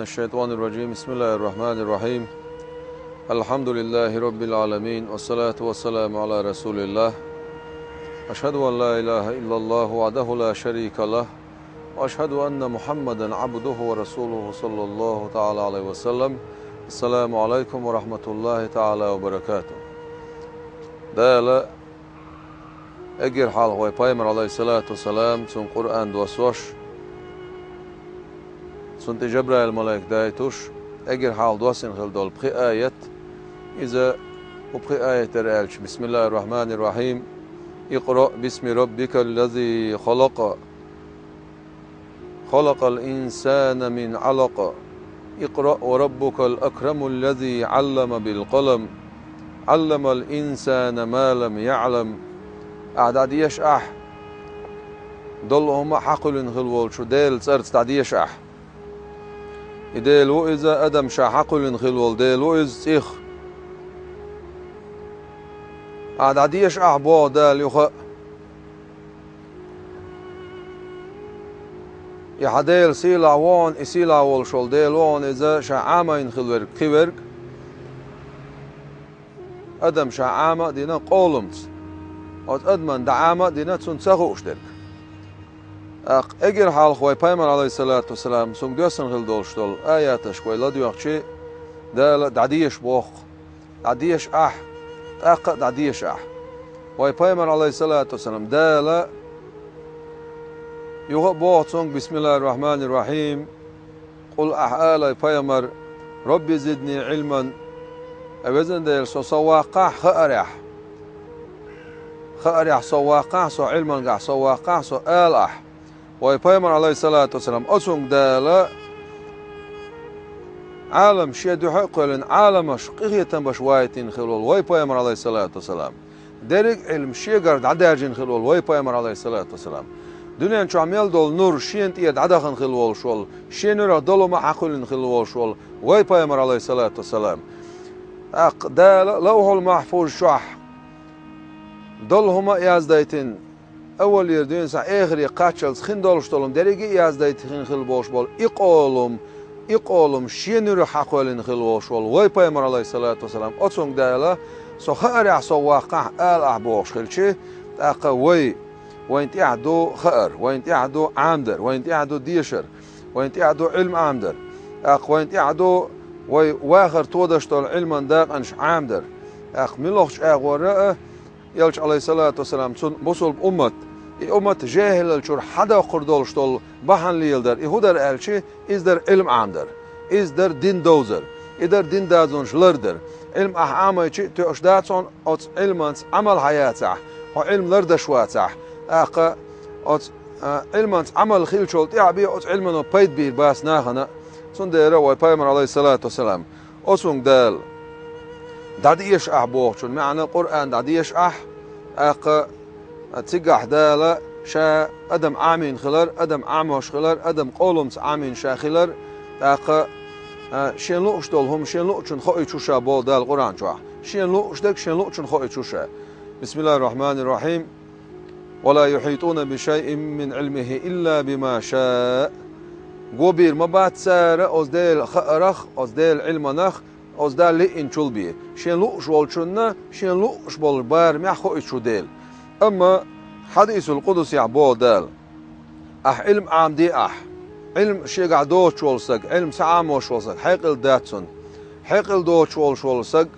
الشيطان الرجيم. بسم الله الرحمن الرحيم. الحمد لله رب العالمين، والصلاة والسلام على رسول الله. أشهد أن لا إله إلا الله وحده لا شريك له، وأشهد أن محمدا عبده ورسوله صلى الله تعالى عليه وسلم. السلام عليكم ورحمة الله تعالى وبركاته. دالا اجر حال هو پیغمبر عليه الصلاة والسلام سن قرآن دوسوش سن جبرائيل ملاك دايتوش اجر حال دوسن خل دول بخي آية إذا وبخي آية الرالش. بسم الله الرحمن الرحيم. اقرأ باسم ربك الذي خلق الإنسان من علق. اقرأ وربك الأكرم الذي علم بالقلم علم الإنسان ما لم يعلم. أعداديش دلهم حقل خلول شو ديل صارت تعديش ديل وإذا أدم شا حقل خلول ديل وإذ إخ أعداديش بو دال يخ يحديل سيلا وان إسيلا والشول ديل وان إذا شا عامين خلورك خيورك أدم شا عامة دينا قولمت أدمن دعامة دينا تنسخو أشترك اگر حال خوي پیغمبر عليه الصلاة والسلام سون دوسن خل دولشتول آياتش خوي لدو أخشي دال دعديش بوخ دعديش دعديش خوي پیغمبر عليه الصلاة والسلام دال يوغ بوخ سون بسم الله الرحمن الرحيم. قل آلي پیغمبر ربي زدني علما أوزن ديل سواقع خأرح سواقع سو علما قع سواقع سو آلح. ويبيمر عليه الصلاة والسلام أسونك دالا عالم شيء حقل عالم شقية بشوايتين خلول ويبيمر عليه الصلاة والسلام درج علم شيء قرد عداجين خلول ويبيمر عليه الصلاة والسلام دنيا شو عميل دول نور شيء تيد عداخن خلول شول شيء نور دولو ما حقل خلول شول ويبيمر عليه الصلاة والسلام دالا لوح المحفوظ شح دولهما يازدايتين أول يردين سا آخر قاتشل خندالش تولم درجة يازدايت خل باش بال إقالم شينور حقولين خل باش بال وي پیغمبر عليه الصلاة والسلام أتصون دالا سو خير سو واقع آل أحباش خلشة أقا وين تعدو خير وين تعدو عامدر وين تعدو ديشر وين تعدو علم عامدر وين تعدو واخر تودش تول علما داق أنش عامدر ملوخش وراء يلش عليه الصلاة والسلام سن بوصل أمة جاهل الشور حدا قردول شتول بحن ليلدر يهودر الشي إزدر علم عامدر إزدر دين دوزر إدر دين دازون شلردر علم أحامة شيء تأشداتون أت علمانس عمل حياته وعلم لردشواته أت علمانس عمل خيل شول تعبي أت علمنا بيت بير باس ناخنا سن ديره ويبيمر عليه الصلاة والسلام أسون دال دعديش بوخ شون معنى القرآن دعديش تيجح دالا شا أدم عامين خلر أدم عاموش خلر أدم قولمس عامين شا خلر شين لوش دولهم شين لوشن خوي شوشا بول دال القرآن شوا شين لوش دك شين لوشن خوي شوشا. بسم الله الرحمن الرحيم. ولا يحيطون بشيء من علمه إلا بما شاء. قبير ما بعد سارة أزدال خأرخ أزدال علم نخ أزدال لئن شلبي شين لوش والشنا شين لوش بالبار ما خوي شو دال. أما حديث القدس يعبو دال علم عام دي علم شيء قعدو شولسك علم سعامو شولسك حيقل داتسون حيقل دو شولسك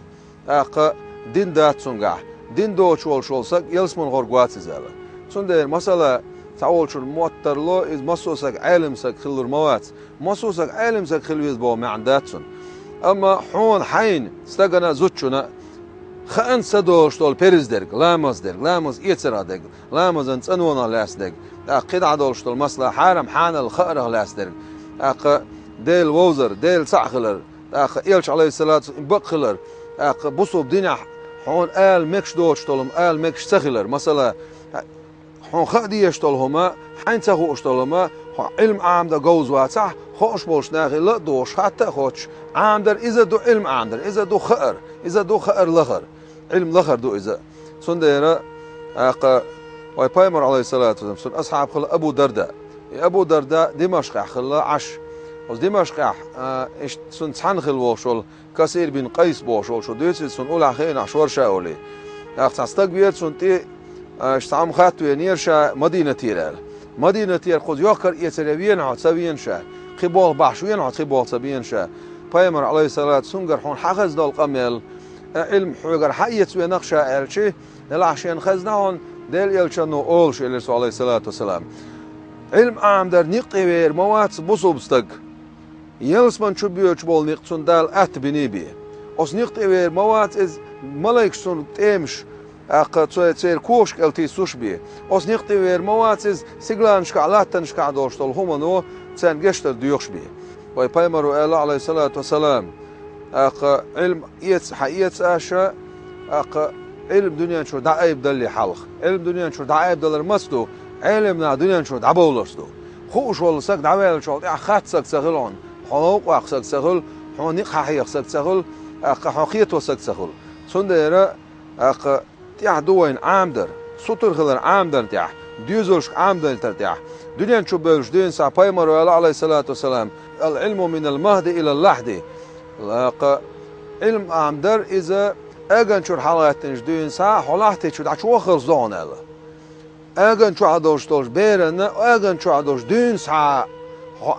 دين داتسون قع دين دو شولسك يلسمون غرقوات زالا سون دير مسألة تعول شو الموتر لو إذ مسوسك علمسك خلور موات مسوسك علمسك خلويز بو معن داتسون. أما حون حين استغنا زوتشونا خان سدوش تول بيرزدرك لامز يتسرادك لامز انصنونا لاسدك قطع دولش تول مسلا حرم حان الخير لاسدرك ديل ووزر ديل ساخلر يلش عليه الصلاة بقلر بوصوب دينا حون آل مكش دوش تولم آل مكش سخلر مثلا حون خديش تولهما حين تخو اشتولهما علم عامده جوز واتح خوش بولش ناخي لا دوش حتى خوش عامدر إذا دو علم عامدر إذا دو خير إذا دو خير لخر علم لخر دو إذا سنديرة ويبايمر عليه الصلاة والسلام سن أصحاب خلا أبو درداء دمشق خلا عش os دمشق إيش سن تحنخل وشول كثير بن قيس بوشول شو دوتي سن أول أخير عشور شاولي أختستق بيت سن تي اشتعم خاتو ينيرشا مدينة تيرال مدينة تير خود يوكر يتربين عاد سبين شا خبال بحشوين عاد خبال سبين شا پیامبر علیه الصلاة سنگر حون حخز دال قمل علم حجر حیت و نقشه الچی نلعشین خزنان دل یلچنو اولش الرسول علیه الصلاة والسلام علم عام در نقطه ویر موات بصوبستگ یلس من چو بیوچ بول نقطون دال ات بنیبی اس نقطه ویر موات از ملائک سن تمش اق تسير كوش التي سوشبي اس نقطه ویر موات از سیگلان شکالاتن شکادوشتل همانو تن گشتر دیوشبی وي پیامبر علیه الصلاة والسلام اق علم يتس حيتس اشا اق علم دنيا شو دعيب دلي حلق علم دنيا شو دعيب دلر مستو علمنا دنيا شو دعبولستو خوش ولسك دعوال شو خاتسك سغلون حنوق اخسك سغل حنيق حيخسك سغل اق حقيت وسك سغل سندره اق تيع دوين عامدر سطر غلر عامدر تيع ديوزلش عامدر تيع دنيا شو بلش دين سا پیامبر عليه الصلاة والسلام العلم من المهد إلى اللحد علم عامدر إذا أجن شو حالات نجدين سا حالات شو دعشوا خرزان الله أجن شو عدوش دولش بيرن أجن شو عدوش دين سا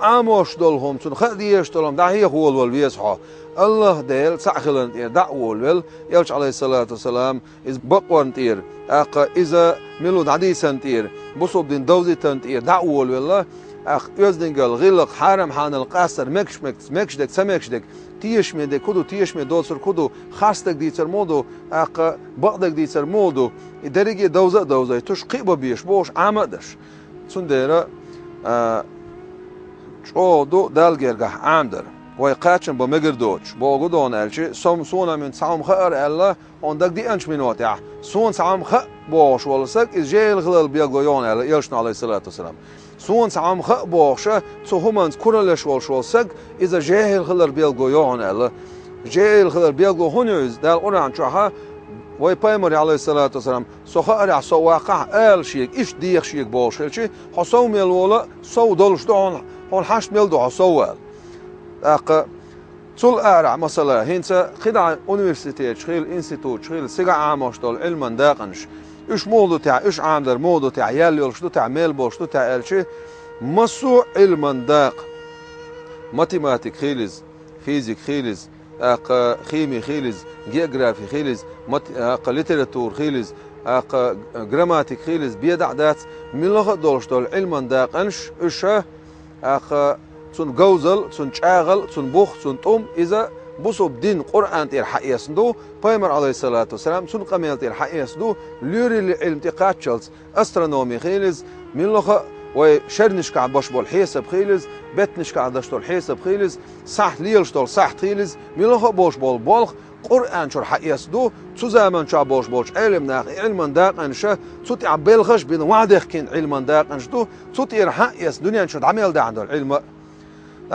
عاموش دولهم تون خديش دولهم ده هي هو الولبيس ها الله ديل ساخلن تير دعوة الول يلش عليه الصلاة والسلام إذ بقون تير إذا ملود عديسن تير بصوب دين دوزي تير دعوة الول اخ يزدنجل غلق حرم حان القصر مكشدك سمكشدك تيش ميدك كدو تيش ميد دوسر كدو خاستك ديتر مودو اق بقدك ديتر مودو درجه دوزه توش قيبه بيش بوش عمدش سندره شو دو دالگرگه عمدر وای قاچن با مگردوچ با گدان الچی سونا من سام خير الله عندك دي انش منوات يا سون سام خ باش ولسك جيل خلال بيغويون الله يلشنا عليه الصلاه والسلام سون سام خ باشه تو همانس كورلش ولسك اذا جيل خلال بيغويون الله جيل خلال بيغو هنوز دال قران شوها وای پیامبر علیه الصلاة والسلام سخر سو واقع ال شيك ايش ديخ شيك باش الچی حسو ميل ولا سو دولش دون هون 8 ميل دو سوال اق تول ارع مثلا هنسا خدع universiteit شغل انستيتوت شغل سيغا عامش دول علما داقنش ايش موضوع تاع ايش عامدر موضوع تاع يالي شنو تاع ميل بوش شنو تاع الشي مسو علما داق ماتيماتيك خيلز فيزيك خيلز اق خيمي خيلز جيوغرافي خيلز اق ليتراتور خيلز اق جراماتيك خيلز بيدعدات من لغه دولش دول علما داقنش ايش اق سن جوزل سن شاغل سن بوخ سن توم إذا بصوب دين قرآن تير حقيسندو پیامبر عليه الصلاة والسلام سن قميل تير حقيسندو لوري العلم تقاتشلز أسترونومي خيلز من لخا وشرنش قاعد باش بول حساب خيلز بتنش قاعد داشتول حساب خيلز صح ليلشتول صح خيلز من لخا باش بول بالغ قرآن شر حقيسندو تو زمان شا باش بولش علم ناق علما داقنشه تو تعبلغش بين وعدك كين علما داقنشدو تو تير حقيس دنيا شد عمل دا عنده العلم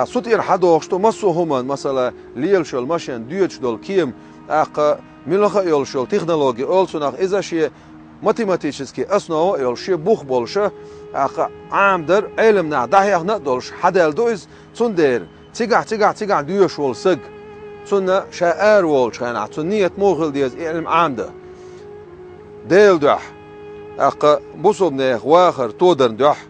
سوتير حدوشتو مسو همان مثلا ليلشل ماشين ديوتش دول كيم اق ملخا يلشل تكنولوجي اولسوناخ اذا شيء ماتيماتيشسكي اسنو يلشي بوخ بولشه اق عامدر علمنا داهيخنا دولش حدل دوز تندير تيغا ديوش ولسق تنا شاعر ولش انا تنيت موغل ديز علم عامده ديل دح اق بوصوبنه واخر تودر دح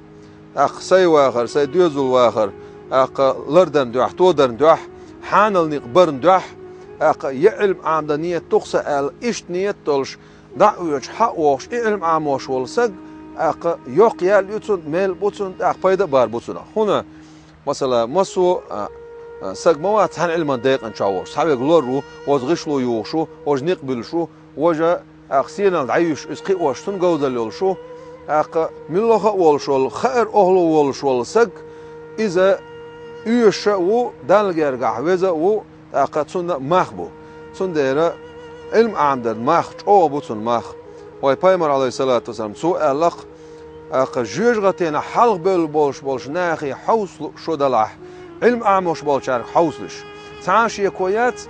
اق سي واخر سي ديوزل واخر اق لردن دوح تودرن دوح حانل نقبرن دوح اق يعلم عمدانية تخسأل إيش نية تلش دعوش حقوش علم عموش والسق اق يقيال يتسون ميل بوتسون اق بايدا بار بوتسون هنا مثلا مسو سق موات هن علما دايق انشاوش صحابي غلورو وزغشلو يوشو وج نقبلشو وجا اق سينا دعيوش اسقي وشتن جوزل يولشو اق ملوخا والشول خير اهلو والشول سق إذا يوشا و دالجر قحوزة و أقتصنا مخبو صنديرة علم عمدر مخ أو بوتون مخ وي پیامبر عليه الصلاة والسلام سوء لق أق جوجغتين حلق بولش ناخي حوص شدلح علم عموش بولشار حوصلش تعاشي كويات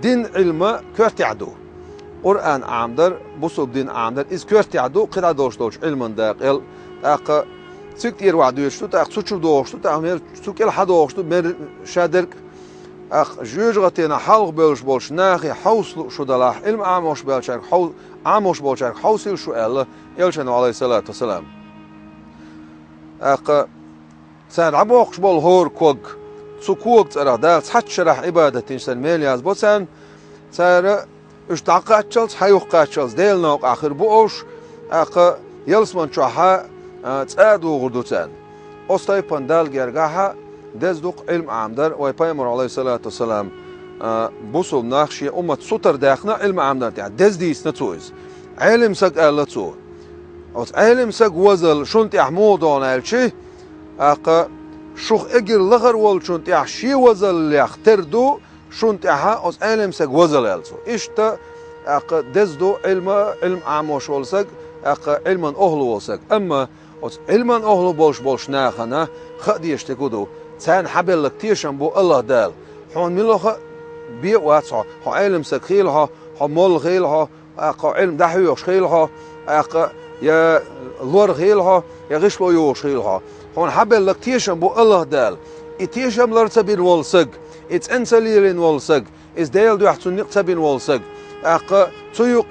دين علم كرتعدو قرآن عمدر بصوب دين عمدر إذ كرتعدو قد دوش علم داقل أق سكتير وعدو يشتو تاق سوتشو دوشتو تاق مير سوكل حدوشتو مير شادرك أخ جوجغتنا حلق بولش ناخي حوصل شو دلاح علم عاموش بولشك عاموش بولشك حوصل شو الله يلشنو عليه الصلاة والسلام أخ سان عبوقش بول هور كوغ سكوغ ترى دال تحت شرح عبادة إنسان ميلياز بوسان سار اشتاقاتشلز حيوقاتشلز ديل نوق آخر بوش أخ يلسمن شوحا تسادو غردوتان أستاي بندال جرجاها دزدق علم عامدر ويبايمر عليه الصلاة والسلام بوصل ناخشي أمة سطر داخنا علم عامدر يعني دزديس نتويز علم سق ألتو أو علم سق وزل شنت يحمودون الشي أق شوخ إجر لغر وال شنت يحشي وزل يختردو شنت يحا أو علم سق وزل ألتو إشتا أق دزدو علم عاموش والسق أق علما أهلو والسق أما علما أهلو بولش ناخنا خدي يشتكودو سان حبل لكتيشن بو الله دال حون ملوخ بي واتسع ها علم سخيل ها مول غيل ها علم دحيوش خيل ها يا لور غيل ها يا غشلو يوش غيل ها حون حبل لكتيشن بو الله دال اتيشم لرتبين والسق اتس انسليلين والسق از ديل دو احتون نقتبين والسق تيوق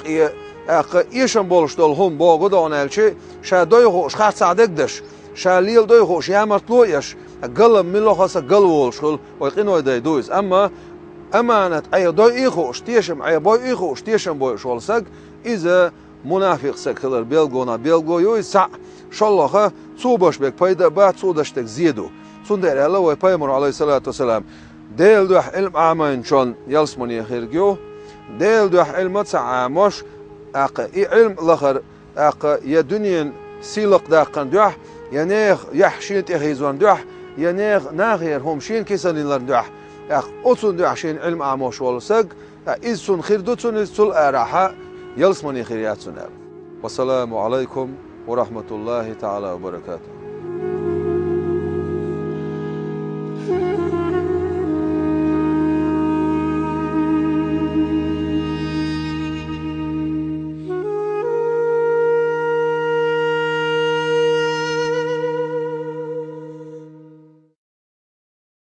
ايشن بولش دول هم بو غدون الشي شادوي خوش خاص صادقدش شاليل دوي خوش يامرتلويش قلم ملوخس قلول شغل ويقينو يدي دويز اما امانه اي دوي خوش تيشم اي بوي خوش تيشم بوي شول سق اذا منافق سكلر بيلغونا بيلغو يوي سع شالله صوبش بك بايدا بعد صودشتك زيدو صندر الله ويبايمر عليه الصلاه والسلام ديل دوح علم عامين شون يلسموني خيرجو ديل دوح علم تعامش علم لخر يا دنيا سيلق داقن دوح ينيخ يحشين تخيزون دوح ينيخ ناغير هم شين كيسانين لن دوح أتون دوح شين علم عاموش والسق إذن خير دوتون إذن أراحة يلسمني خيريات سنال والسلام عليكم ورحمة الله تعالى وبركاته.